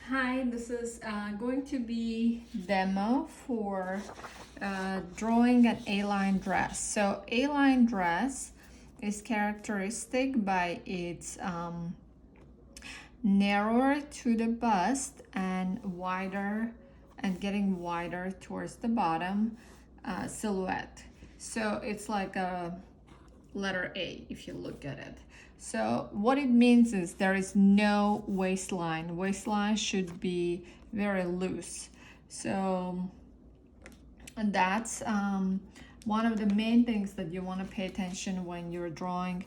Hi, this is going to be demo for drawing an A-line dress. So A-line dress is characteristic by its narrower to the bust and wider and getting wider towards the bottom silhouette. So it's like a letter A if you look at it. So what it means is there is no waistline. Waistline should be very loose. So and that's one of the main things that you want to pay attention when you're drawing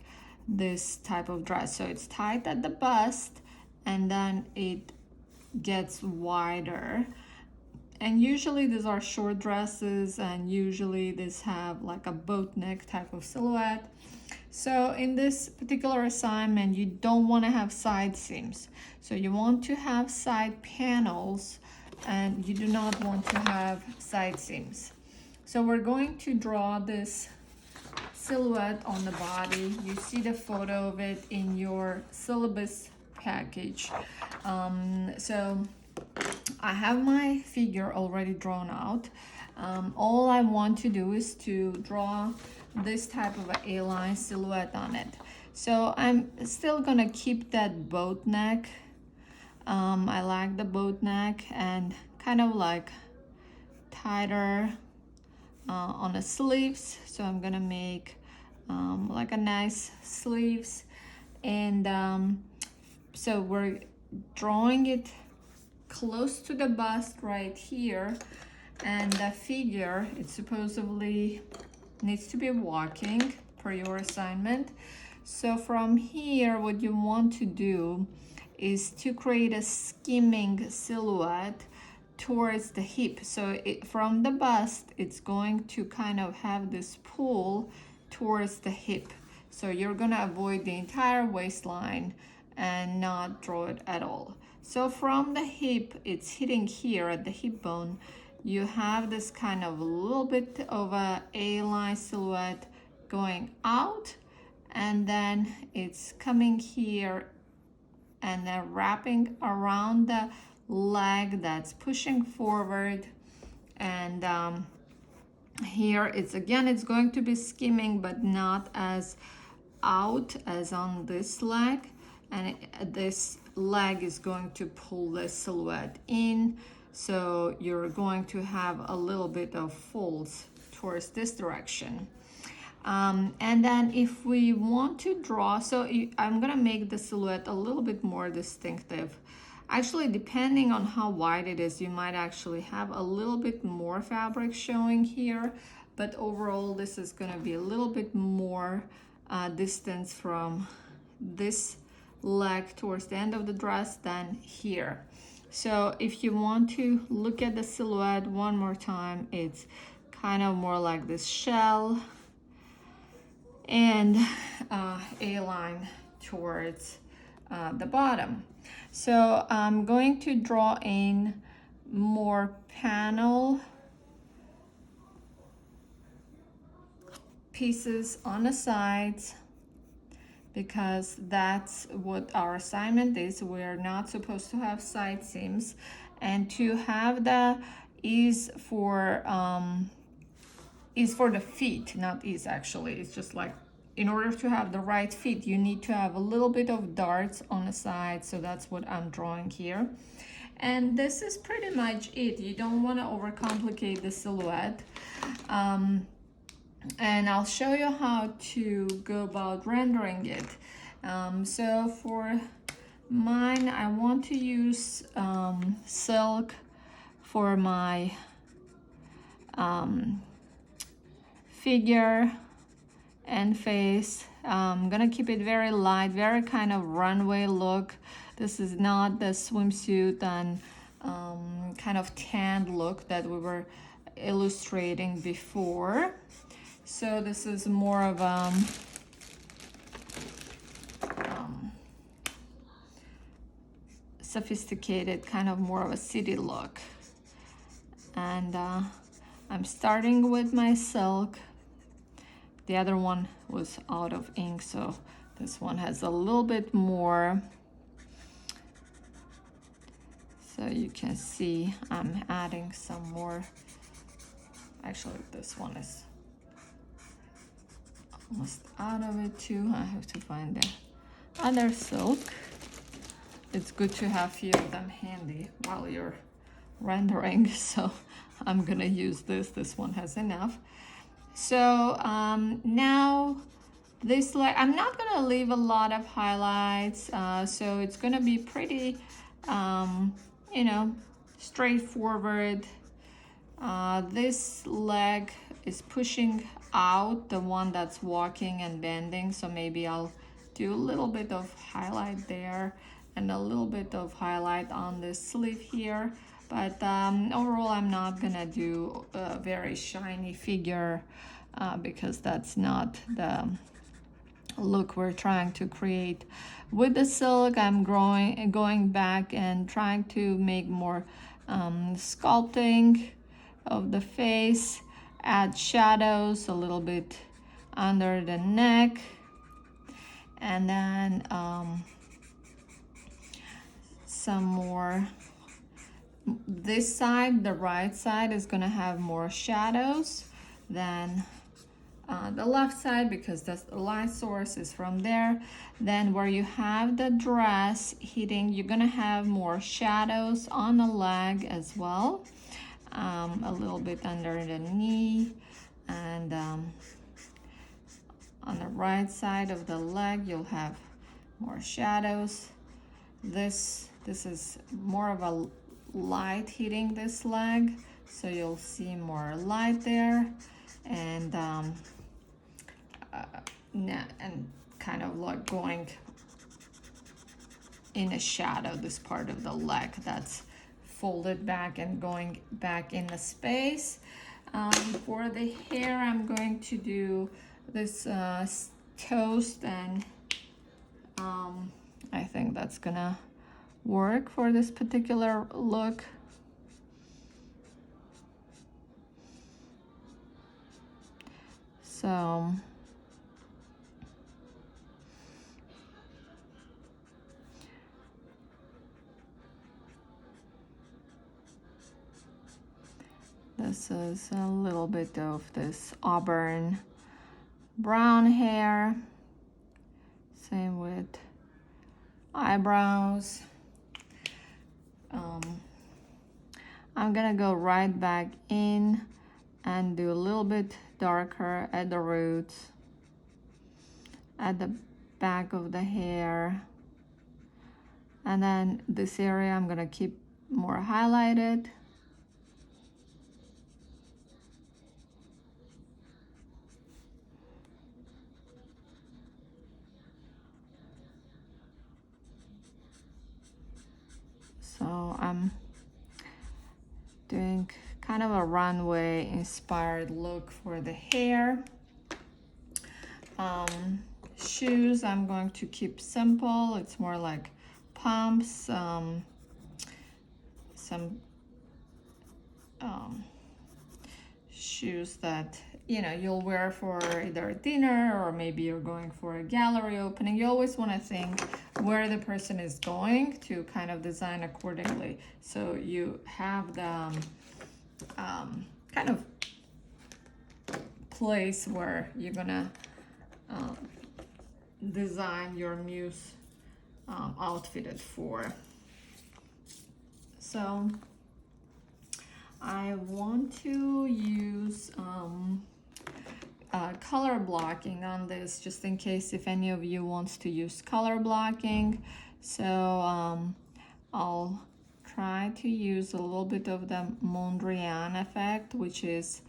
this type of dress. So it's tight at the bust and then it gets wider. And usually these are short dresses and usually these have like a boat neck type of silhouette. So in this particular assignment, you don't want to have side seams. So you want to have side panels and you do not want to have side seams. So we're going to draw this silhouette on the body. You see the photo of it in your syllabus package. So I have my figure already drawn out. All I want to do is to draw this type of a A-line silhouette on it. So I'm still gonna keep that boat neck. I like the boat neck and kind of like tighter on the sleeves. So I'm gonna make like a nice sleeves. And so we're drawing it close to the bust right here, and the figure, it supposedly needs to be walking for your assignment. So from here, what you want to do is to create a skimming silhouette towards the hip. So from the bust, it's going to kind of have this pull towards the hip. So you're gonna avoid the entire waistline and not draw it at all. So from the hip, it's hitting here at the hip bone. You have this kind of a little bit of a A-line silhouette going out, and then it's coming here and then wrapping around the leg that's pushing forward. And here it's going to be skimming, but not as out as on this leg, and this leg is going to pull the silhouette in, so you're going to have a little bit of folds towards this direction. And then if we want to draw, so I'm gonna make the silhouette a little bit more distinctive. Actually, depending on how wide it is, you might actually have a little bit more fabric showing here, but overall this is gonna be a little bit more distance from this leg towards the end of the dress than here. So if you want to look at the silhouette one more time, it's kind of more like this shell and A-line towards the bottom. So I'm going to draw in more panel pieces on the sides, because that's what our assignment is. We're not supposed to have side seams, and to have the ease for the feet, not ease actually. It's just like in order to have the right fit, you need to have a little bit of darts on the side. So that's what I'm drawing here. And this is pretty much it. You don't want to overcomplicate the silhouette. And I'll show you how to go about rendering it. So for mine, I want to use silk for my figure and face. I'm gonna keep it very light, very kind of runway look. This is not the swimsuit and kind of tanned look that we were illustrating before. So this is more of sophisticated, kind of more of a city look. And I'm starting with my silk. The other one was out of ink, so this one has a little bit more. So you can see I'm adding some more. Actually, this one is almost out of it too. I have to find the other silk. It's good to have a few of them handy while you're rendering, so I'm gonna use this one has enough. So now this, like, I'm not gonna leave a lot of highlights, so it's gonna be pretty you know, straightforward. This leg is pushing out, the one that's walking and bending, so maybe I'll do a little bit of highlight there and a little bit of highlight on the sleeve here. But overall, I'm not gonna do a very shiny figure because that's not the look we're trying to create. With the silk, I'm going back and trying to make more sculpting of the face, add shadows a little bit under the neck, and then some more. This side, the right side, is gonna have more shadows than the left side because the light source is from there. Then where you have the dress hitting, you're gonna have more shadows on the leg as well, a little bit under the knee, and on the right side of the leg you'll have more shadows. This is more of a light hitting this leg, so you'll see more light there, and and kind of like going in a shadow, this part of the leg that's folded back and going back in the space. For the hair, I'm going to do this toast, and I think that's gonna work for this particular look. So this is a little bit of this auburn brown hair. Same with eyebrows. I'm gonna go right back in and do a little bit darker at the roots, at the back of the hair, and then this area I'm gonna keep more highlighted. So I'm doing kind of a runway inspired look for the hair. Shoes, I'm going to keep simple. It's more like pumps, some shoes that, you know, you'll wear for either dinner or maybe you're going for a gallery opening. You always want to think where the person is going to kind of design accordingly, so you have the kind of place where you're gonna design your muse outfitted for. So I want to use color blocking on this, just in case if any of you wants to use color blocking. So I'll try to use a little bit of the Mondrian effect, which is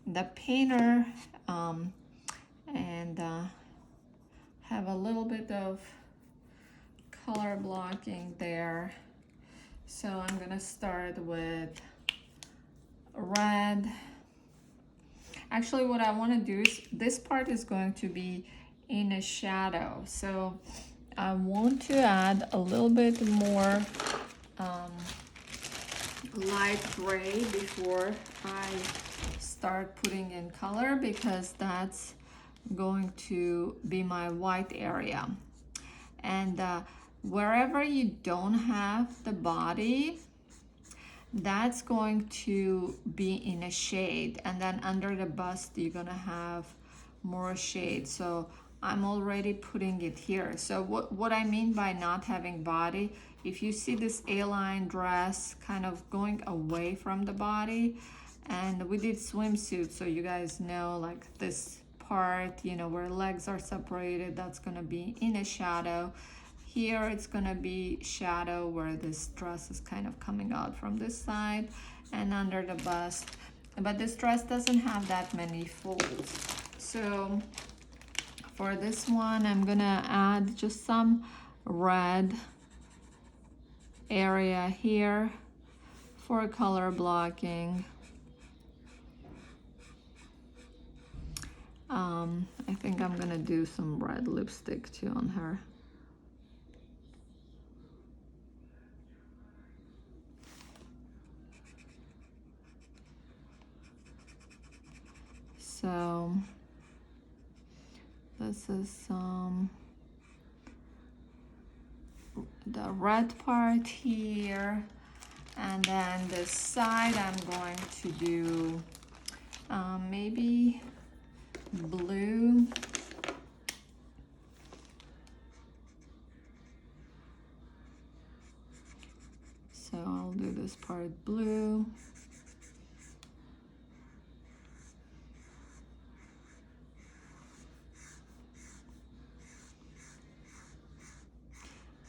the painter, and have a little bit of color blocking there. So I'm gonna start with red. Actually, what I want to do is this part is going to be in a shadow, so I want to add a little bit more light gray before I start putting in color, because that's going to be my white area. And wherever you don't have the body, that's going to be in a shade, and then under the bust you're gonna have more shade. So I'm already putting it here. So what I mean by not having body, if you see this A-line dress kind of going away from the body, and we did swimsuit, so you guys know, like this part, you know, where legs are separated, that's gonna be in a shadow. Here it's gonna be shadow where this dress is kind of coming out from this side and under the bust. But this dress doesn't have that many folds. So for this one, I'm gonna add just some red area here for color blocking. I think I'm gonna do some red lipstick too on her. So this is the red part here, and then this side I'm going to do maybe blue. So I'll do this part blue.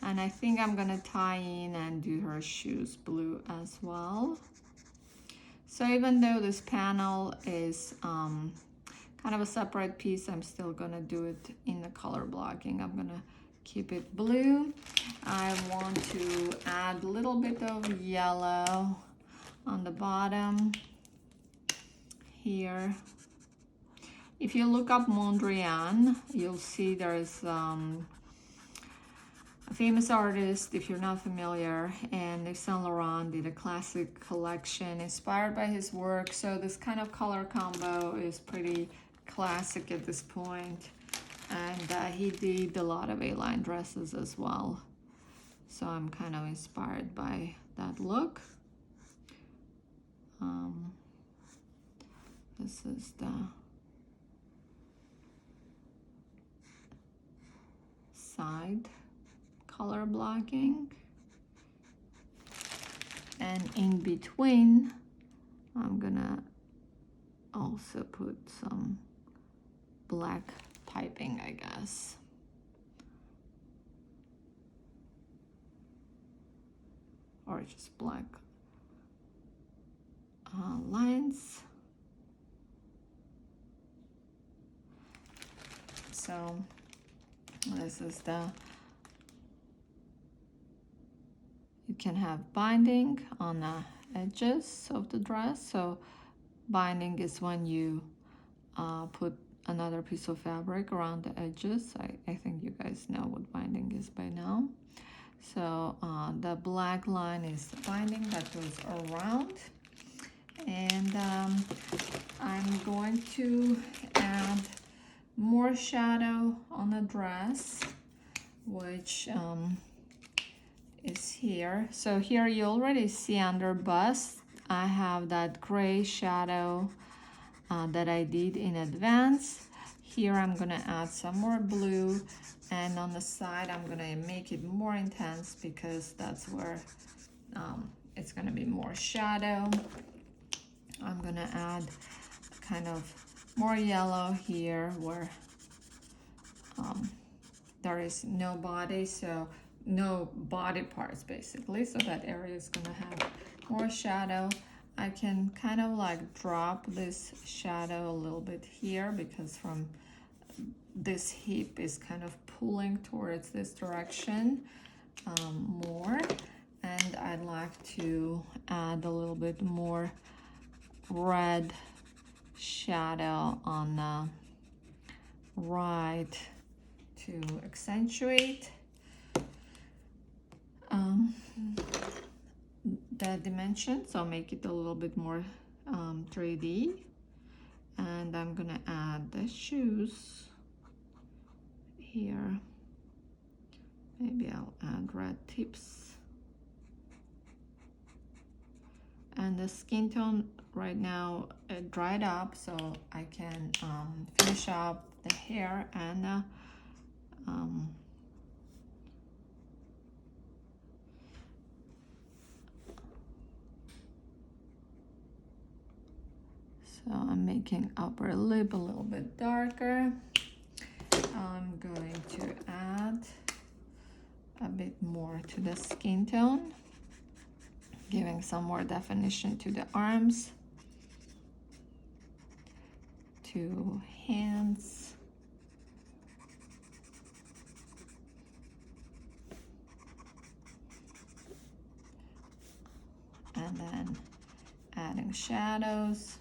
And I think I'm gonna tie in and do her shoes blue as well. So even though this panel is kind of a separate piece, I'm still gonna do it in the color blocking. I'm gonna keep it blue. I want to add a little bit of yellow on the bottom here. If you look up Mondrian, you'll see there's a famous artist, if you're not familiar, and Yves Saint Laurent did a classic collection inspired by his work. So this kind of color combo is pretty classic at this point. And he did a lot of A-line dresses as well. So I'm kind of inspired by that look. This is the side color blocking. And in between, I'm gonna also put some black piping, I guess. Or just black lines. So this is you can have binding on the edges of the dress. So binding is when you put another piece of fabric around the edges. I think you guys know what binding is by now. So the black line is the binding that goes around. And I'm going to add more shadow on the dress, which is here. So here you already see under bust, I have that gray shadow that I did in advance. Here I'm gonna add some more blue, and on the side I'm gonna make it more intense because that's where it's gonna be more shadow. I'm gonna add kind of more yellow here where there is no body, so no body parts basically, so that area is gonna have more shadow. I can kind of like drop this shadow a little bit here because from this hip is kind of pulling towards this direction more, and I'd like to add a little bit more red shadow on the right to accentuate the dimension, so make it a little bit more 3D. And I'm gonna add the shoes here. Maybe I'll add red tips. the skin tone right now it dried up, so I can finish up the hair and so I'm making upper lip a little bit darker. I'm going to add a bit more to the skin tone, giving some more definition to the arms, to hands, and then adding shadows.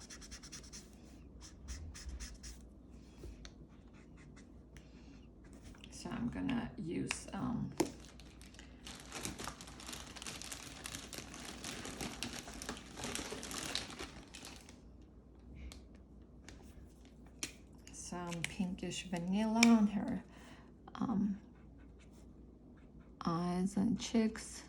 So I'm gonna use some pinkish vanilla on her eyes and cheeks.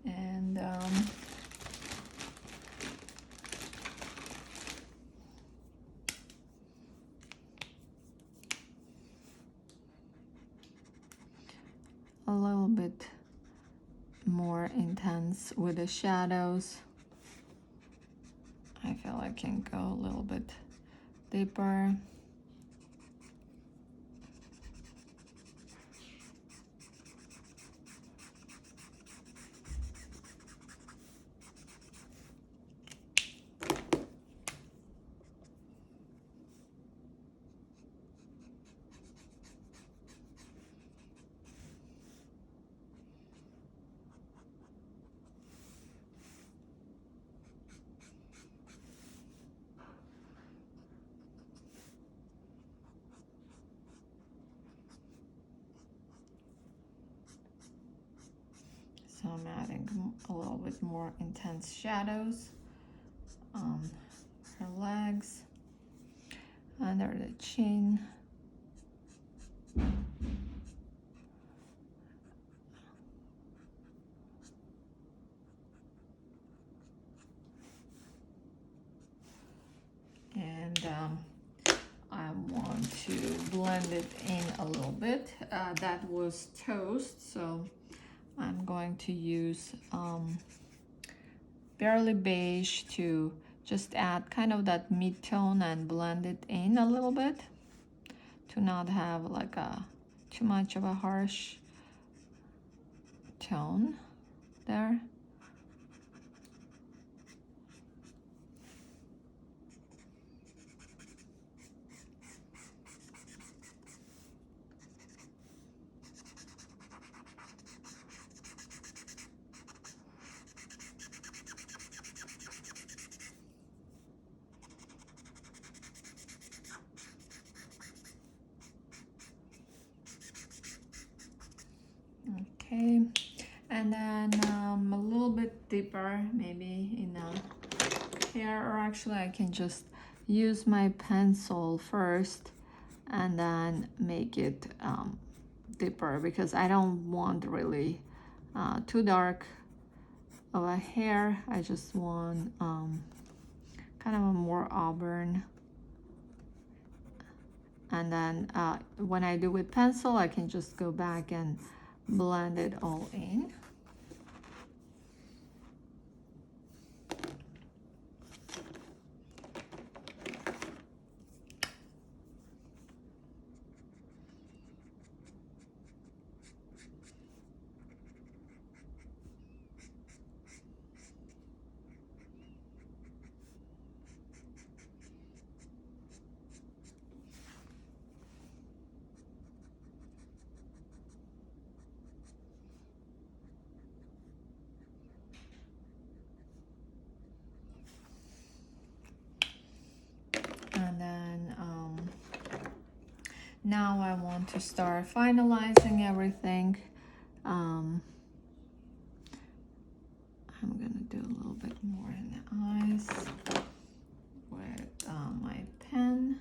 And a little bit more intense with the shadows. I feel I can go a little bit deeper. So I'm adding a little bit more intense shadows on her legs, under the chin. And I want to blend it in a little bit. That was toast, so I'm going to use Barely Beige to just add kind of that mid-tone and blend it in a little bit to not have like too much of a harsh tone there. Okay, and then a little bit deeper, maybe in the hair, or actually I can just use my pencil first and then make it deeper, because I don't want really too dark of a hair. I just want kind of a more auburn. And then when I do with pencil, I can just go back and blend it all in. And then now I want to start finalizing everything. I'm gonna do a little bit more in the eyes with my pen.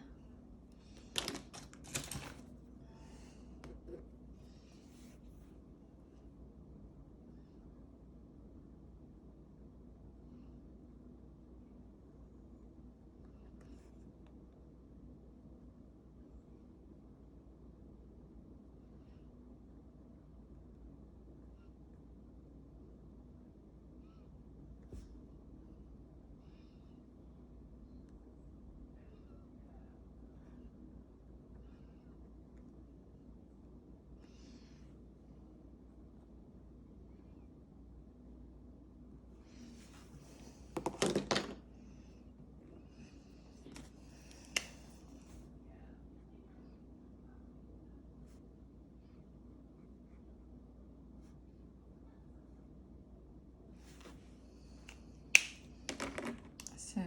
So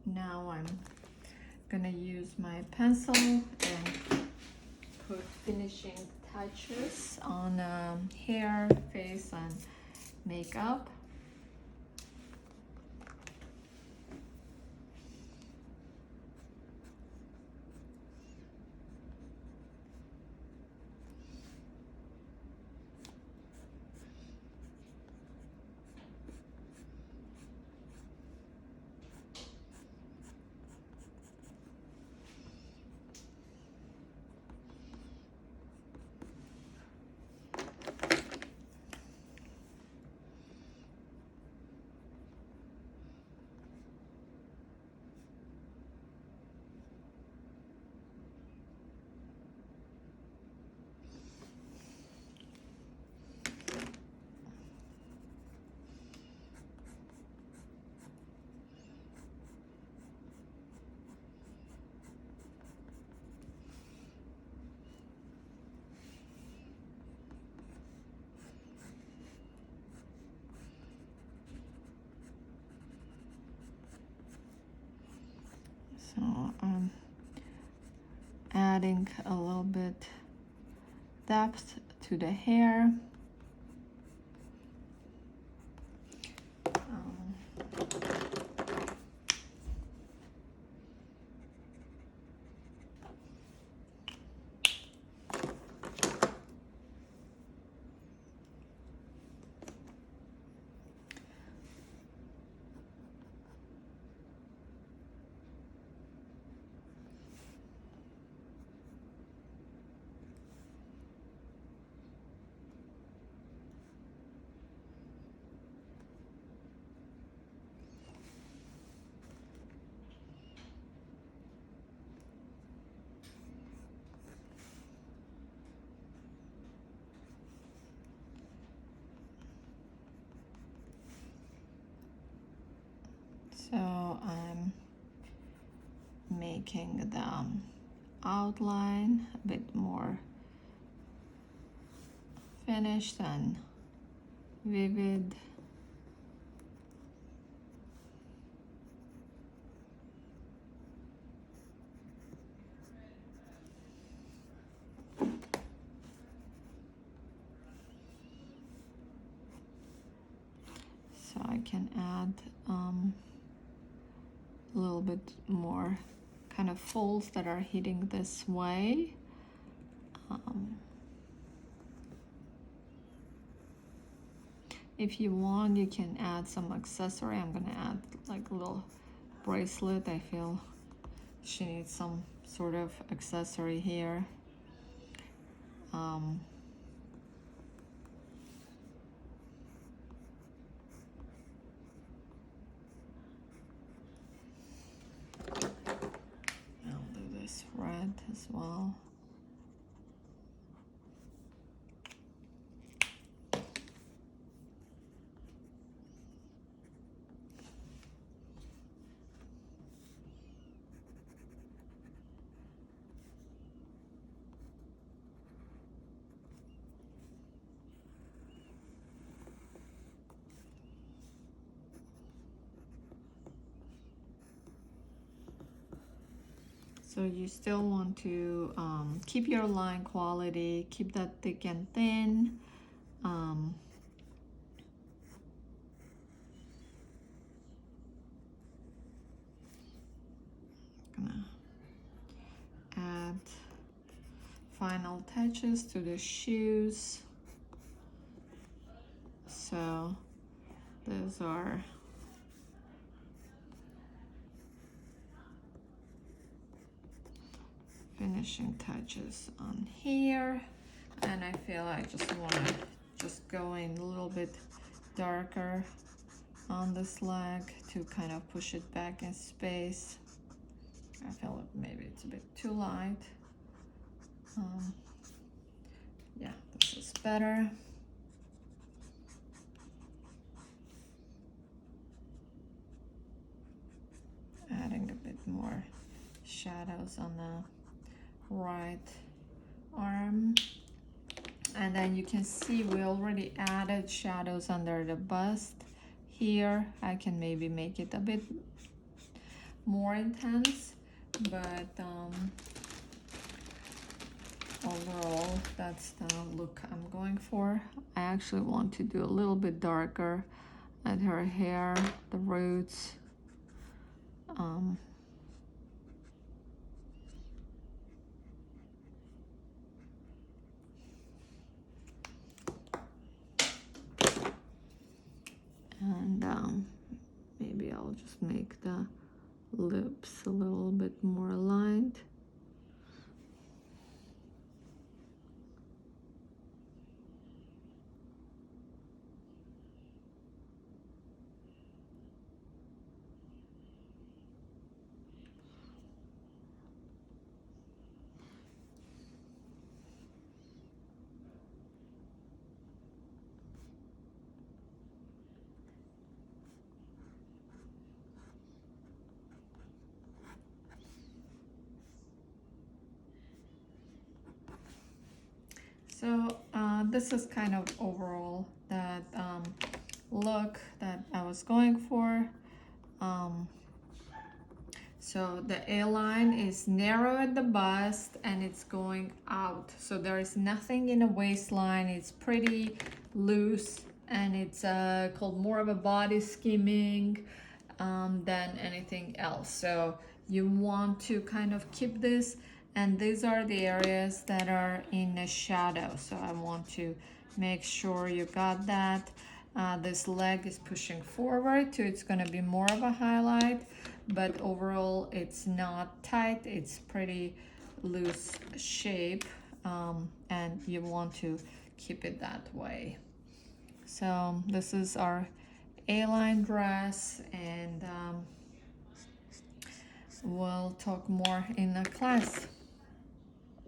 now I'm gonna use my pencil and put finishing touches on hair, face, and makeup. So I'm adding a little bit depth to the hair. So I'm making the outline a bit more finished and vivid. So I can add a little bit more kind of folds that are hitting this way. If you want, you can add some accessory. I'm gonna add like a little bracelet. I feel she needs some sort of accessory here. I'll do this red as well. So you still want to keep your line quality, keep that thick and thin. final touches to the shoes. So those are finishing touches on here, and I feel I just want to just go in a little bit darker on this leg to kind of push it back in space. I feel maybe it's a bit too light. Yeah, this is better. Adding a bit more shadows on the right arm. And then you can see we already added shadows under the bust. Here I can maybe make it a bit more intense, but overall that's the look I'm going for. I actually want to do a little bit darker at her hair, the roots. And maybe I'll just make the lips a little bit more aligned. So this is kind of overall that look that I was going for. So the A-line is narrow at the bust and it's going out. So there is nothing in the waistline. It's pretty loose, and it's called more of a body skimming than anything else. So you want to kind of keep this, and these are the areas that are in the shadow. So I want to make sure you got that. This leg is pushing forward, so it's going to be more of a highlight, but overall it's not tight. It's pretty loose shape, and you want to keep it that way. So this is our A-line dress, and we'll talk more in the class.